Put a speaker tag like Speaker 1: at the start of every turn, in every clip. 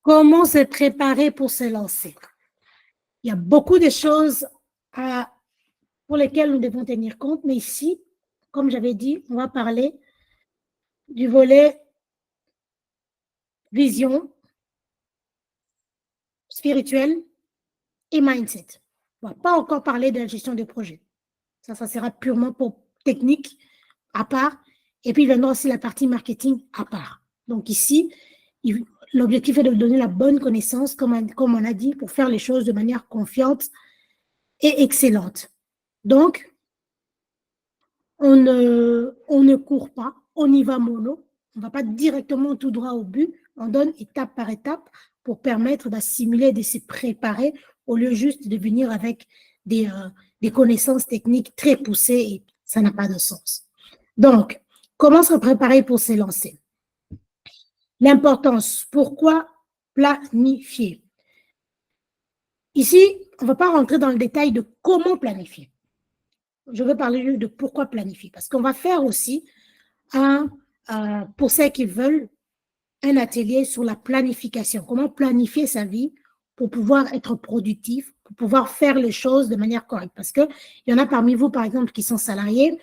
Speaker 1: Comment se préparer pour se lancer? Il y a beaucoup de choses pour lesquelles nous devons tenir compte, mais ici, comme j'avais dit, on va parler du volet vision, spirituelle et mindset. On ne va pas encore parler de la gestion de projet. Ça sera purement pour technique à part. Et puis, il viendra aussi la partie marketing à part. Donc ici, l'objectif est de donner la bonne connaissance, comme on a dit, pour faire les choses de manière confiante et excellente. Donc, on ne court pas, on y va mollo, on ne va pas directement tout droit au but, on donne étape par étape pour permettre d'assimiler, de se préparer au lieu juste de venir avec des connaissances techniques très poussées et ça n'a pas de sens. Donc, comment se préparer pour se lancer? L'importance, pourquoi planifier? Ici, on ne va pas rentrer dans le détail de comment planifier. Je veux parler juste de pourquoi planifier. Parce qu'on va faire aussi, pour ceux qui veulent, un atelier sur la planification. Comment planifier sa vie pour pouvoir être productif, pour pouvoir faire les choses de manière correcte. Parce qu'il y en a parmi vous, par exemple, qui sont salariés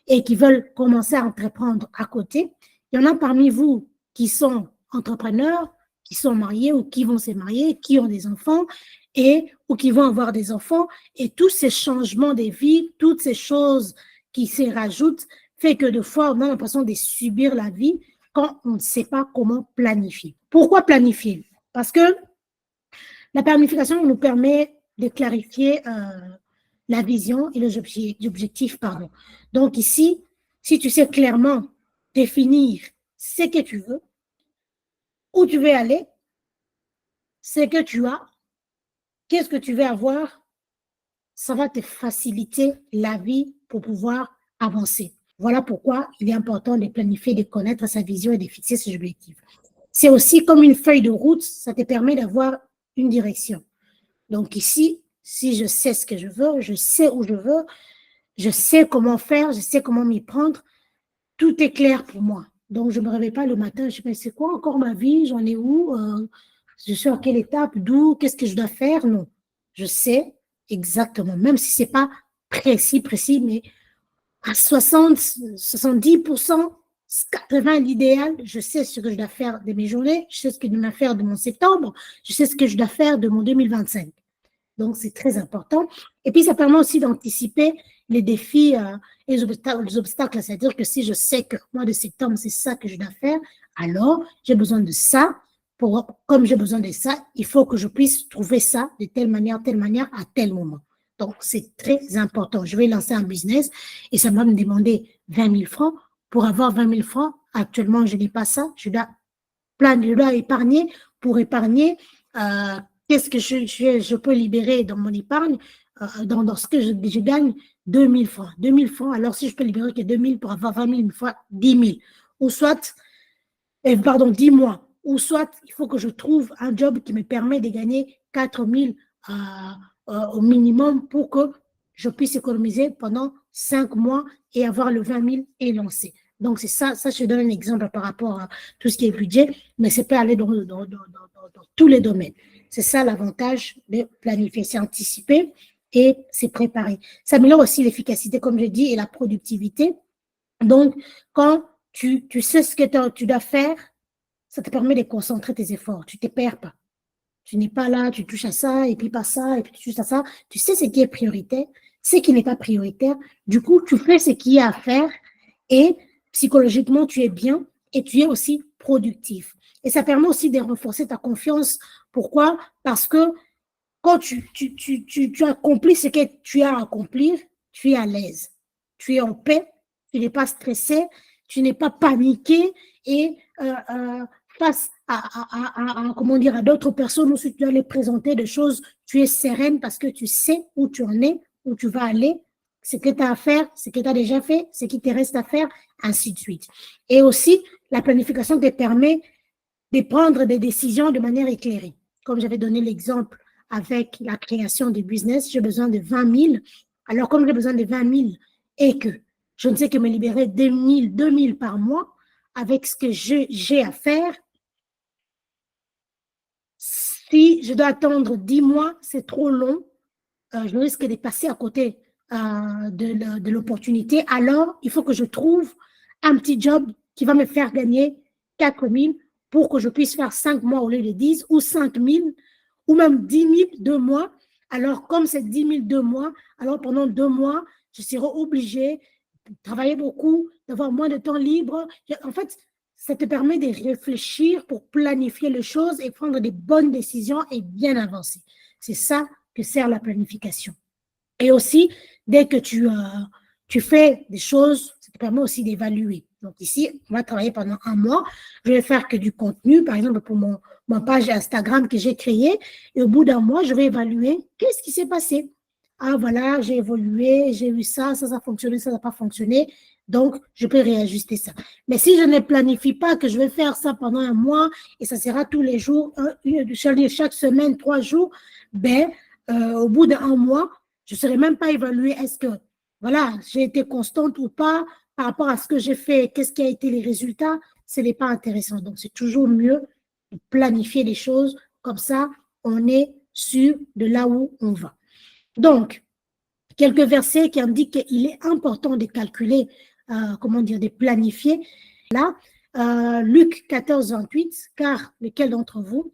Speaker 1: et qui veulent commencer à entreprendre à côté. Il y en a parmi vous qui sont entrepreneurs, qui sont mariés ou qui vont se marier, qui ont des enfants ou qui vont avoir des enfants. Et tous ces changements de vie, toutes ces choses qui se rajoutent, fait que des fois, on a l'impression de subir la vie quand on ne sait pas comment planifier. Pourquoi planifier? Parce que la planification nous permet de clarifier la vision et les objectifs. Donc ici, si tu sais clairement définir ce que tu veux, où tu veux aller, ce que tu as, qu'est-ce que tu veux avoir, ça va te faciliter la vie pour pouvoir avancer. Voilà pourquoi il est important de planifier, de connaître sa vision et de fixer ses objectifs. C'est aussi comme une feuille de route, ça te permet d'avoir une direction. Donc ici, si je sais ce que je veux, je sais où je veux, je sais comment faire, je sais comment m'y prendre, tout est clair pour moi. Donc je ne me réveille pas le matin, je me dis, c'est quoi encore ma vie, j'en ai où, je suis à quelle étape, d'où, qu'est-ce que je dois faire? Non, je sais exactement, même si ce n'est pas précis, mais à 60, 70%, 80 l'idéal, je sais ce que je dois faire de mes journées, je sais ce que je dois faire de mon septembre, je sais ce que je dois faire de mon 2025. Donc, c'est très important. Et puis, ça permet aussi d'anticiper les défis et les obstacles. C'est-à-dire que si je sais que mois de septembre, c'est ça que je dois faire, alors j'ai besoin de ça. Comme j'ai besoin de ça, il faut que je puisse trouver ça de telle manière, à tel moment. Donc, c'est très important. Je vais lancer un business et ça va me demander 20 000 francs. Pour avoir 20 000 francs, actuellement, je n'ai pas ça. Je dois épargner pour épargner. Qu'est-ce que je peux libérer dans mon épargne, dans ce que je gagne 2 000 francs. 2 000 francs, alors si je peux libérer que 2 000 pour avoir 20 000 une fois, 10 000. Ou soit, 10 mois. Ou soit, il faut que je trouve un job qui me permet de gagner 4 000 au minimum pour que je puisse économiser pendant 5 mois et avoir le 20 000 et lancer. Donc, c'est ça, je te donne un exemple par rapport à tout ce qui est budget, mais ça peut aller dans tous les domaines. C'est ça l'avantage de planifier, c'est anticiper et c'est préparer. Ça améliore aussi l'efficacité, comme je dis, et la productivité. Donc, quand tu sais ce que tu dois faire, ça te permet de concentrer tes efforts. Tu ne te perds pas. Tu n'es pas là, tu touches à ça, et puis pas ça, et puis tu touches à ça. Tu sais ce qui est prioritaire, ce qui n'est pas prioritaire. Du coup, tu fais ce qu'il y a à faire et psychologiquement, tu es bien et tu es aussi productif. Et ça permet aussi de renforcer ta confiance. Pourquoi? Parce que quand tu accomplis ce que tu as à accomplir, tu es à l'aise. Tu es en paix, tu n'es pas stressé, tu n'es pas paniqué et face comment dire, à d'autres personnes où si tu dois les présenter des choses, tu es sereine parce que tu sais où tu en es, où tu vas aller, ce que tu as à faire, ce que tu as déjà fait, ce qui te reste à faire, ainsi de suite. Et aussi, la planification te permet de prendre des décisions de manière éclairée. Comme j'avais donné l'exemple avec la création du business, j'ai besoin de 20 000. Alors, comme j'ai besoin de 20 000 et que je ne sais que me libérer 2 000 par mois avec ce que j'ai à faire, Si je dois attendre 10 mois, c'est trop long. Je risque de passer à côté de l'opportunité. Alors, il faut que je trouve un petit job qui va me faire gagner 4 000 pour que je puisse faire 5 mois au lieu de 10 ou 5 000 ou même 10 000 2 mois. Alors, comme c'est 10 000 2 mois, alors pendant 2 mois, je serai obligée de travailler beaucoup, d'avoir moins de temps libre. En fait, ça te permet de réfléchir pour planifier les choses et prendre des bonnes décisions et bien avancer. C'est ça que sert la planification. Et aussi, dès que tu fais des choses, ça te permet aussi d'évaluer. Donc ici, on va travailler pendant un mois. Je vais faire que du contenu, par exemple pour ma page Instagram que j'ai créée. Et au bout d'un mois, je vais évaluer qu'est-ce qui s'est passé. Ah voilà, j'ai évolué, j'ai eu ça, ça a fonctionné, ça n'a pas fonctionné. Donc, je peux réajuster ça. Mais si je ne planifie pas que je vais faire ça pendant un mois et ça sera tous les jours, chaque semaine, 3 jours, ben, au bout d'un mois, je ne saurais même pas évaluer est-ce que voilà, j'ai été constante ou pas par rapport à ce que j'ai fait, qu'est-ce qui a été les résultats, ce n'est pas intéressant. Donc, c'est toujours mieux de planifier les choses, comme ça, on est sûr de là où on va. Donc, quelques versets qui indiquent qu'il est important de calculer, comment dire, de planifier. Là, Luc 14, 28, car lequel d'entre vous,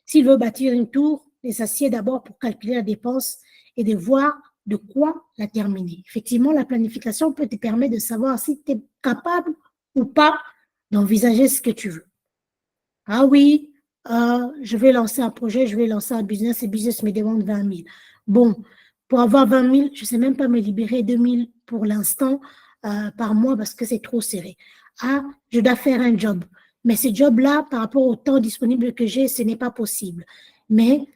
Speaker 1: s'il veut bâtir une tour, il s'assied d'abord pour calculer la dépense et de voir de quoi la terminer. Effectivement, la planification peut te permettre de savoir si tu es capable ou pas d'envisager ce que tu veux. Ah oui, je vais lancer un projet, je vais lancer un business, et business me demande 20 000. Bon, pour avoir 20 000, je ne sais même pas me libérer 2 000 pour l'instant par mois parce que c'est trop serré. Ah, je dois faire un job. Mais ce job-là, par rapport au temps disponible que j'ai, ce n'est pas possible. Mais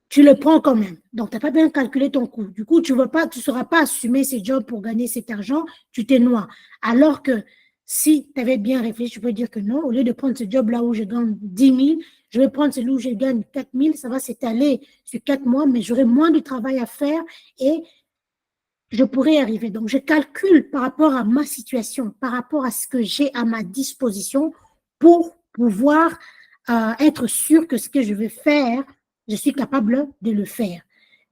Speaker 1: tu le prends quand même. Donc, tu n'as pas bien calculé ton coût. Du coup, tu ne sauras pas assumer ces jobs pour gagner cet argent, tu t'es noie. Alors que si tu avais bien réfléchi, tu peux dire que non, au lieu de prendre ce job-là où je gagne 10 000, je vais prendre celui où je gagne 4 000, ça va s'étaler sur 4 mois, mais j'aurai moins de travail à faire et je pourrais y arriver. Donc, je calcule par rapport à ma situation, par rapport à ce que j'ai à ma disposition pour pouvoir être sûr que ce que je vais faire, je suis capable de le faire.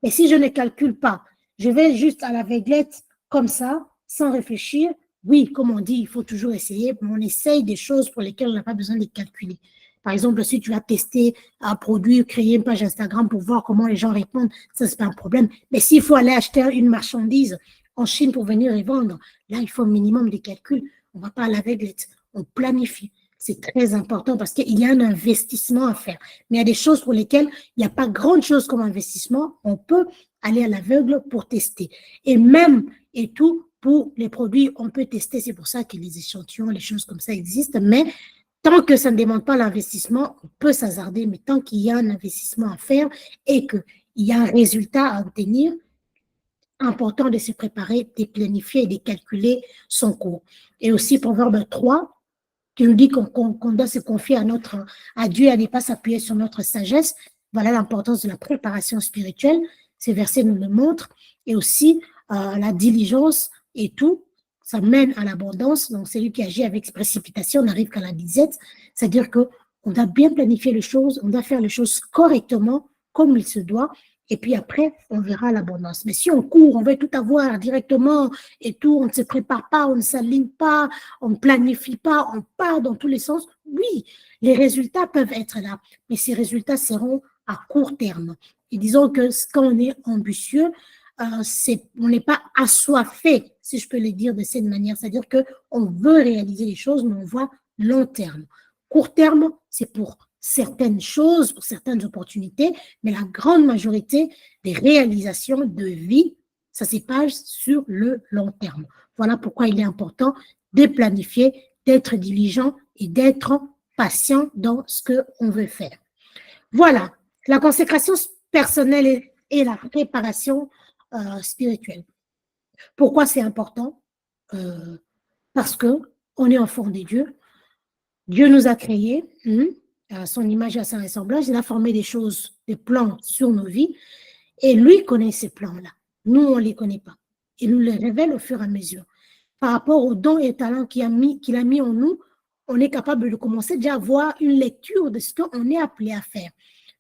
Speaker 1: Et si je ne calcule pas, je vais juste à l'aveuglette comme ça, sans réfléchir. Oui, comme on dit, il faut toujours essayer, mais on essaye des choses pour lesquelles on n'a pas besoin de calculer. Par exemple, si tu vas tester un produit, créer une page Instagram pour voir comment les gens répondent, ça, c'est pas un problème. Mais s'il faut aller acheter une marchandise en Chine pour venir et vendre, là, il faut un minimum de calculs. On ne va pas à l'aveuglette, on planifie. C'est très important parce qu'il y a un investissement à faire. Mais il y a des choses pour lesquelles il n'y a pas grande chose comme investissement. On peut aller à l'aveugle pour tester. Et même et tout, pour les produits, on peut tester. C'est pour ça que les échantillons, les choses comme ça existent. Mais tant que ça ne demande pas l'investissement, on peut s'hasarder. Mais tant qu'il y a un investissement à faire et qu'il y a un résultat à obtenir, important de se préparer, de planifier et de calculer son cours. Et aussi, Proverbe 3, qui nous dit qu'on doit se confier à Dieu et à ne pas s'appuyer sur notre sagesse. Voilà l'importance de la préparation spirituelle. Ces versets nous le montrent. Et aussi, la diligence et tout, ça mène à l'abondance. Donc, celui qui agit avec précipitation n'arrive qu'à la disette. C'est-à-dire qu'on doit bien planifier les choses, on doit faire les choses correctement, comme il se doit. Et puis après, on verra l'abondance. Mais si on court, on veut tout avoir directement et tout, on ne se prépare pas, on ne s'aligne pas, on ne planifie pas, on part dans tous les sens, oui, les résultats peuvent être là, mais ces résultats seront à court terme. Et disons que quand on est ambitieux, on n'est pas assoiffé, si je peux le dire de cette manière, c'est-à-dire qu'on veut réaliser les choses, mais on voit long terme. Court terme, c'est pour certaines choses, pour certaines opportunités, mais la grande majorité des réalisations de vie, ça se passe sur le long terme. Voilà pourquoi il est important de planifier, d'être diligent et d'être patient dans ce qu'on veut faire. Voilà, la consécration personnelle et la préparation spirituelle. Pourquoi c'est important? Parce qu'on est enfant de Dieu. Dieu nous a créés à son image et à son ressemblance. Il a formé des choses, des plans sur nos vies. Et lui connaît ces plans-là. Nous, on ne les connaît pas. Il nous les révèle au fur et à mesure. Par rapport aux dons et talents qu'il a mis en nous, on est capable de commencer déjà à avoir une lecture de ce qu'on est appelé à faire.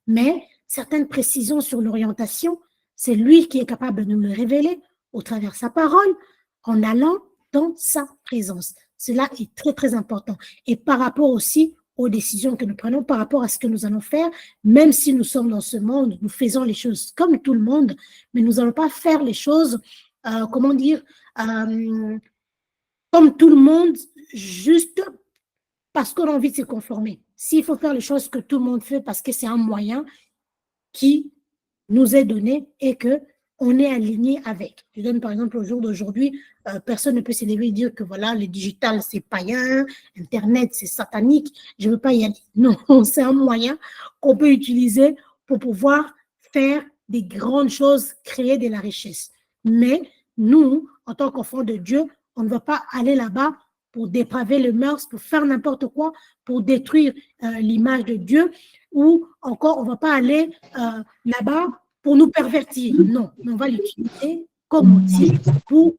Speaker 1: Mais certaines précisions sur l'orientation, c'est lui qui est capable de nous le révéler au travers de sa parole, en allant dans sa présence. Cela est très, très important. Et par rapport aussi aux décisions que nous prenons, par rapport à ce que nous allons faire, même si nous sommes dans ce monde, nous faisons les choses comme tout le monde, mais nous n'allons pas faire les choses, comment dire, comme tout le monde, juste parce qu'on a envie de se conformer. S'il faut faire les choses que tout le monde fait parce que c'est un moyen qui nous est donné et que on est aligné avec. Je donne par exemple au jour d'aujourd'hui, personne ne peut s'élever et dire que voilà, le digital c'est païen, Internet c'est satanique, je ne veux pas y aller. Non, c'est un moyen qu'on peut utiliser pour pouvoir faire des grandes choses, créer de la richesse. Mais nous, en tant qu'enfants de Dieu, on ne va pas aller là-bas pour dépraver le mœurs, pour faire n'importe quoi, pour détruire l'image de Dieu, ou encore on ne va pas aller là-bas pour nous pervertir. Non, on va l'utiliser comme outil pour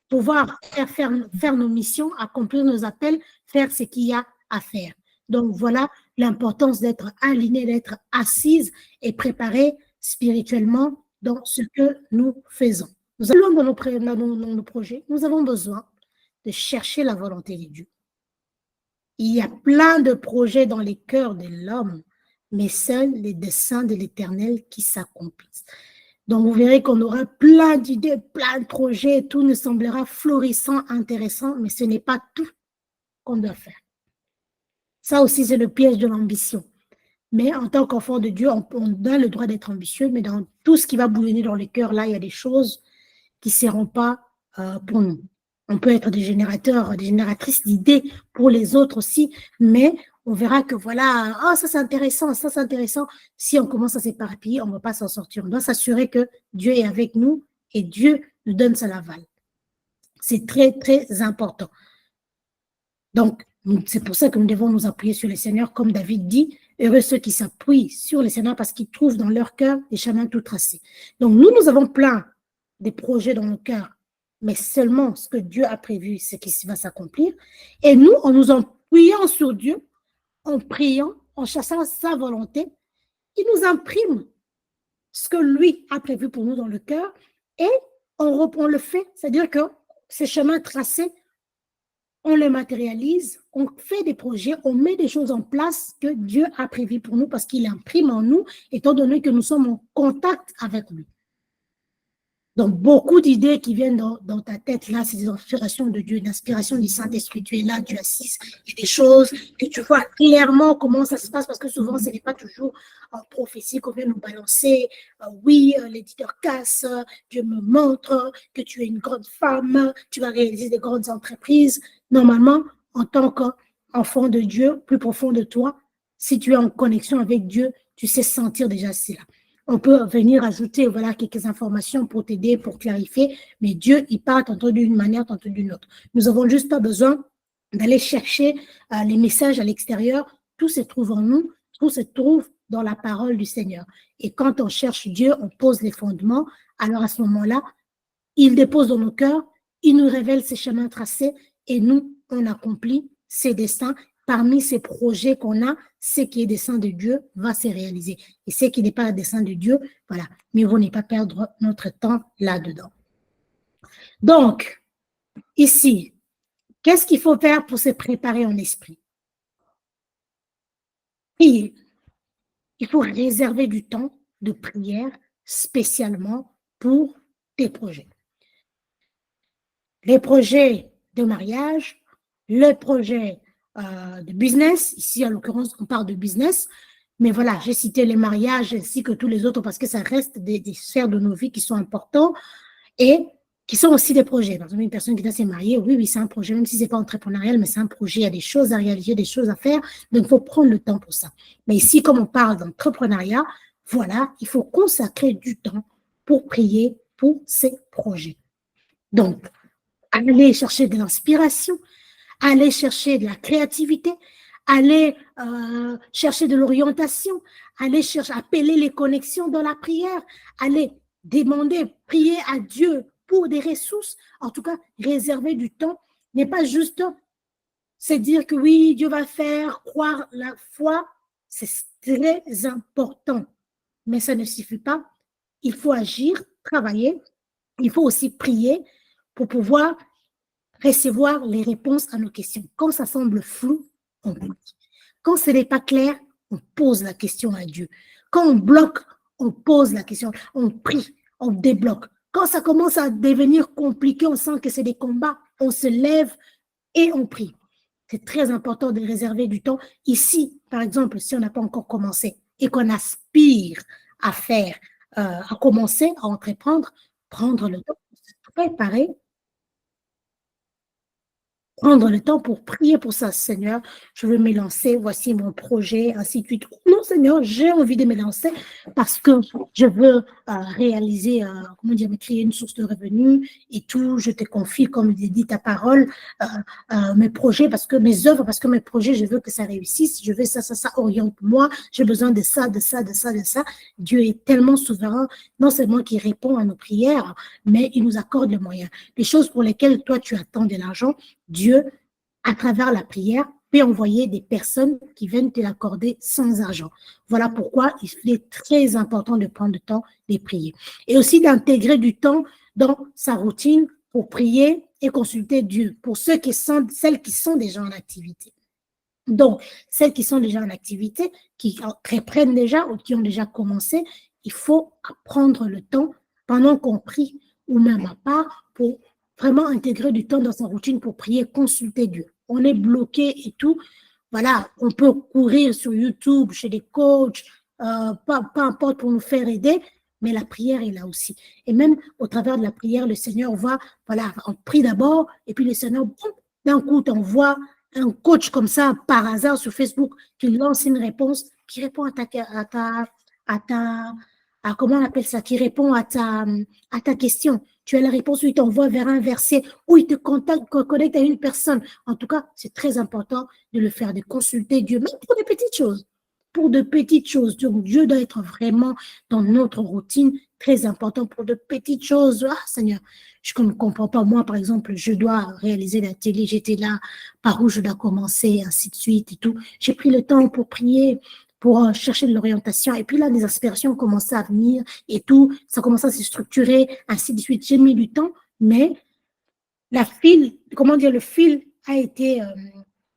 Speaker 1: pouvoir faire nos missions, accomplir nos appels, faire ce qu'il y a à faire. Donc voilà l'importance d'être alignée, d'être assise et préparée spirituellement dans ce que nous faisons. Nous allons dans nos projets, nous avons besoin de chercher la volonté de Dieu. Il y a plein de projets dans les cœurs de l'homme, mais seuls les desseins de l'Éternel qui s'accomplissent. Donc, vous verrez qu'on aura plein d'idées, plein de projets, tout nous semblera florissant, intéressant, mais ce n'est pas tout qu'on doit faire. Ça aussi, c'est le piège de l'ambition. Mais en tant qu'enfant de Dieu, on a le droit d'être ambitieux, mais dans tout ce qui va bouillonner dans le cœur, là, il y a des choses qui ne seront pas pour nous. On peut être des générateurs, des génératrices d'idées pour les autres aussi, mais on verra que voilà, oh, ça c'est intéressant, ça c'est intéressant. Si on commence à s'éparpiller, on ne va pas s'en sortir. On doit s'assurer que Dieu est avec nous et Dieu nous donne sa l'aval. C'est très, très important. Donc, c'est pour ça que nous devons nous appuyer sur le Seigneur, comme David dit, heureux ceux qui s'appuient sur le Seigneur parce qu'ils trouvent dans leur cœur des chemins tout tracés. Donc, nous avons plein des projets dans nos cœurs, mais seulement ce que Dieu a prévu, c'est qui va s'accomplir. Et nous, en nous appuyant sur Dieu, en priant, en cherchant sa volonté, il nous imprime ce que lui a prévu pour nous dans le cœur et on le fait. C'est-à-dire que ces chemins tracés, on les matérialise, on fait des projets, on met des choses en place que Dieu a prévues pour nous parce qu'il imprime en nous, étant donné que nous sommes en contact avec lui. Donc, beaucoup d'idées qui viennent dans ta tête, là, c'est des inspirations de Dieu, l'inspiration du Saint-Esprit. Tu es là, tu assises, il y a des choses que tu vois clairement comment ça se passe, parce que souvent, ce n'est pas toujours en prophétie qu'on vient nous balancer. Oui, l'éditeur casse, Dieu me montre que tu es une grande femme, tu vas réaliser des grandes entreprises. Normalement, en tant qu'enfant de Dieu, plus profond de toi, si tu es en connexion avec Dieu, tu sais sentir déjà cela. On peut venir ajouter voilà, quelques informations pour t'aider, pour clarifier, mais Dieu, il parle tantôt d'une manière, tantôt d'une autre. Nous n'avons juste pas besoin d'aller chercher les messages à l'extérieur. Tout se trouve en nous, tout se trouve dans la parole du Seigneur. Et quand on cherche Dieu, on pose les fondements. Alors à ce moment-là, il dépose dans nos cœurs, il nous révèle ses chemins tracés et nous, on accomplit ses destins. Parmi ces projets qu'on a, ce qui est dessein de Dieu va se réaliser. Et ce qui n'est pas le dessein de Dieu, voilà. Mais vous n'allez pas perdre notre temps là-dedans. Donc, ici, qu'est-ce qu'il faut faire pour se préparer en esprit? Prier. Il faut réserver du temps de prière spécialement pour tes projets. Les projets de mariage, les projets de business. Ici, en l'occurrence, on parle de business. Mais voilà, j'ai cité les mariages ainsi que tous les autres parce que ça reste des sphères de nos vies qui sont importantes et qui sont aussi des projets. Par exemple, une personne qui doit se marier, oui, c'est un projet, même si ce n'est pas entrepreneurial, mais c'est un projet, il y a des choses à réaliser, des choses à faire. Donc, il faut prendre le temps pour ça. Mais ici, comme on parle d'entrepreneuriat, voilà, il faut consacrer du temps pour prier pour ces projets. Donc, aller chercher de l'inspiration, aller chercher de la créativité, aller chercher de l'orientation, aller chercher, appeler les connexions dans la prière, aller demander, prier à Dieu pour des ressources. En tout cas, réserver du temps n'est pas juste se dire que oui, Dieu va faire, croire. La foi, C'est très important. Mais ça ne suffit pas. Il faut agir, travailler. Il faut aussi prier pour pouvoir recevoir les réponses à nos questions. Quand ça semble flou, on prie. Quand ce n'est pas clair, on pose la question à Dieu. Quand on bloque, on pose la question, on prie, on débloque. Quand ça commence à devenir compliqué, on sent que c'est des combats, on se lève et on prie. C'est très important de réserver du temps. Ici, par exemple, si on n'a pas encore commencé et qu'on aspire à faire, à commencer, à entreprendre, prendre le temps pour se préparer, prendre le temps pour prier pour ça, Seigneur, je veux me lancer, voici mon projet, ainsi de suite. Non, Seigneur, j'ai envie de me lancer parce que je veux réaliser, comment dire, me créer une source de revenus et tout. Je te confie, comme dit ta parole, mes projets, parce que mes œuvres, parce que mes projets, je veux que ça réussisse. Je veux ça, oriente-moi. J'ai besoin de ça, de ça, de ça, de ça. Dieu est tellement souverain, non seulement qu'il répond à nos prières, mais il nous accorde les moyens. Les choses pour lesquelles toi, tu attends de l'argent, Dieu, à travers la prière, peut envoyer des personnes qui viennent te l'accorder sans argent. Voilà pourquoi il est très important de prendre le temps de prier. Et aussi d'intégrer du temps dans sa routine pour prier et consulter Dieu, pour celles qui sont déjà en activité. Donc, celles qui sont déjà en activité, qui reprennent déjà ou qui ont déjà commencé, il faut prendre le temps pendant qu'on prie ou même à part pour vraiment intégrer du temps dans sa routine pour prier, consulter Dieu. On est bloqué et tout. Voilà, on peut courir sur YouTube, chez des coachs, peu importe pour nous faire aider, mais la prière est là aussi. Et même au travers de la prière, le Seigneur va, voilà, on prie d'abord et puis le Seigneur, d'un coup, t'envoie un coach comme ça, par hasard, sur Facebook, qui lance une réponse, qui répond comment on appelle ça, qui répond à ta question. Tu as la réponse où il t'envoie vers un verset, où il te connecte à une personne. En tout cas, c'est très important de le faire, de consulter Dieu, même pour des petites choses. Pour de petites choses. Donc, Dieu doit être vraiment dans notre routine, très important pour de petites choses. Ah, Seigneur, je ne comprends pas. Moi, par exemple, je dois réaliser la télé, j'étais là, par où je dois commencer, ainsi de suite et tout. J'ai pris le temps pour prier, pour chercher de l'orientation. Et puis là, des aspirations commençaient à venir et tout. Ça commençait à se structurer, ainsi de suite. J'ai mis du temps, mais le fil a été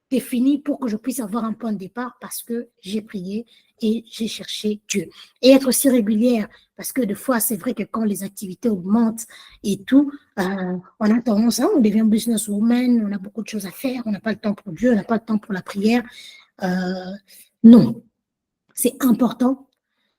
Speaker 1: défini pour que je puisse avoir un point de départ parce que j'ai prié et j'ai cherché Dieu. Et être aussi régulière, parce que des fois, c'est vrai que quand les activités augmentent et tout, on a tendance, on devient businesswoman, on a beaucoup de choses à faire, on n'a pas le temps pour Dieu, on n'a pas le temps pour la prière. Non, c'est important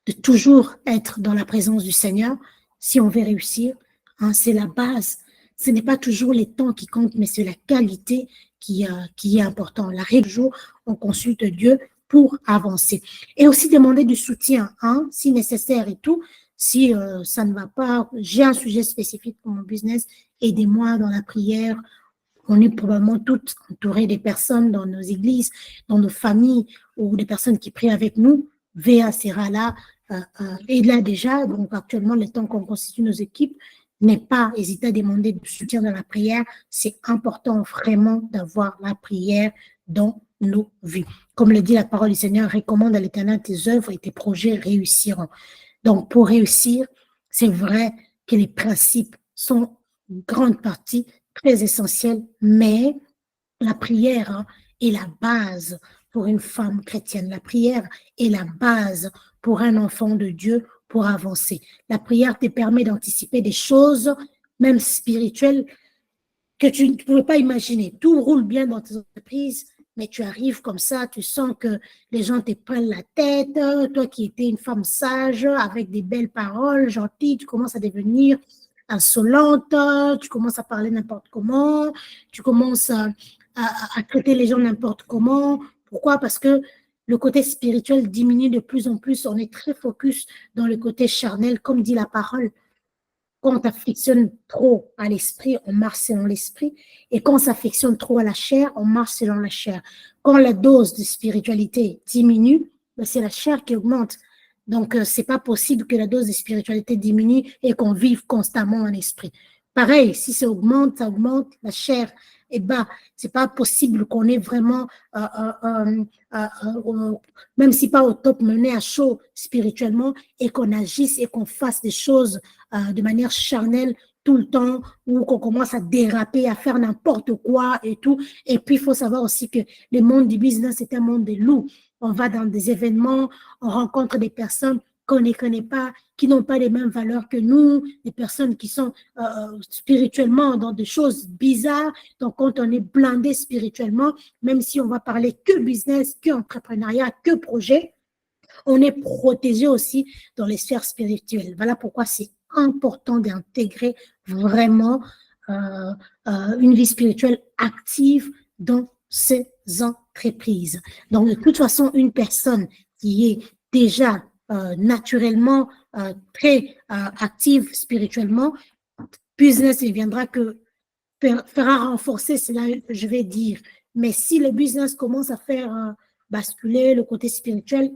Speaker 1: de toujours être dans la présence du Seigneur si on veut réussir. Hein, c'est la base. Ce n'est pas toujours les temps qui comptent, mais c'est la qualité qui est important. La règle du jour, on consulte Dieu pour avancer. Et aussi demander du soutien, hein, si nécessaire et tout. Si ça ne va pas, j'ai un sujet spécifique pour mon business, aidez-moi dans la prière. On est probablement toutes entourées des personnes dans nos églises, dans nos familles, ou des personnes qui prient avec nous. VA sera là, et là déjà, donc actuellement, le temps qu'on constitue nos équipes, n'est pas hésiter à demander du soutien dans la prière. C'est important vraiment d'avoir la prière dans nos vies. Comme le dit la parole du Seigneur, recommande à l'Éternel tes œuvres et tes projets réussiront. Donc, pour réussir, c'est vrai que les principes sont une grande partie très essentiels, mais la prière est la base pour une femme chrétienne. La prière est la base pour un enfant de Dieu pour avancer. La prière te permet d'anticiper des choses, même spirituelles, que tu ne pouvais pas imaginer. Tout roule bien dans tes entreprises, mais tu arrives comme ça, tu sens que les gens te prennent la tête. Toi qui étais une femme sage, avec des belles paroles, gentille, tu commences à devenir insolente, tu commences à parler n'importe comment, tu commences à traiter les gens n'importe comment. Pourquoi? Parce que le côté spirituel diminue de plus en plus. On est très focus dans le côté charnel, comme dit la parole. Quand on s'affectionne trop à l'esprit, on marche selon l'esprit. Et quand on s'affectionne trop à la chair, on marche selon la chair. Quand la dose de spiritualité diminue, c'est la chair qui augmente. Donc, c'est pas possible que la dose de spiritualité diminue et qu'on vive constamment en esprit. pareil, si ça augmente, la chair est bas. C'est pas possible qu'on ait vraiment, même si pas au top, mené à chaud spirituellement et qu'on agisse et qu'on fasse des choses de manière charnelle tout le temps ou qu'on commence à déraper, à faire n'importe quoi et tout. Et puis, il faut savoir aussi que le monde du business est un monde de loups. On va dans des événements, on rencontre des personnes qu'on ne connaît pas, qui n'ont pas les mêmes valeurs que nous, des personnes qui sont spirituellement dans des choses bizarres. Donc, quand on est blindé spirituellement, même si on va parler que business, que entrepreneuriat, que projet, on est protégé aussi dans les sphères spirituelles. Voilà pourquoi c'est important d'intégrer vraiment une vie spirituelle active dans ces entreprises. Donc, de toute façon, une personne qui est déjà naturellement très active spirituellement, business ne viendra que fera renforcer, c'est là que je vais dire. Mais si le business commence à faire basculer le côté spirituel,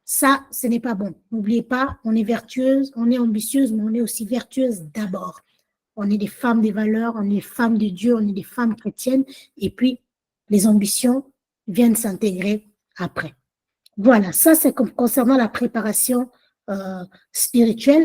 Speaker 1: ça, ce n'est pas bon. N'oubliez pas, on est vertueuse, on est ambitieuse, mais on est aussi vertueuse d'abord. On est des femmes des valeurs, on est des femmes de Dieu, on est des femmes chrétiennes, et puis les ambitions viennent s'intégrer après. Voilà, ça c'est concernant la préparation spirituelle.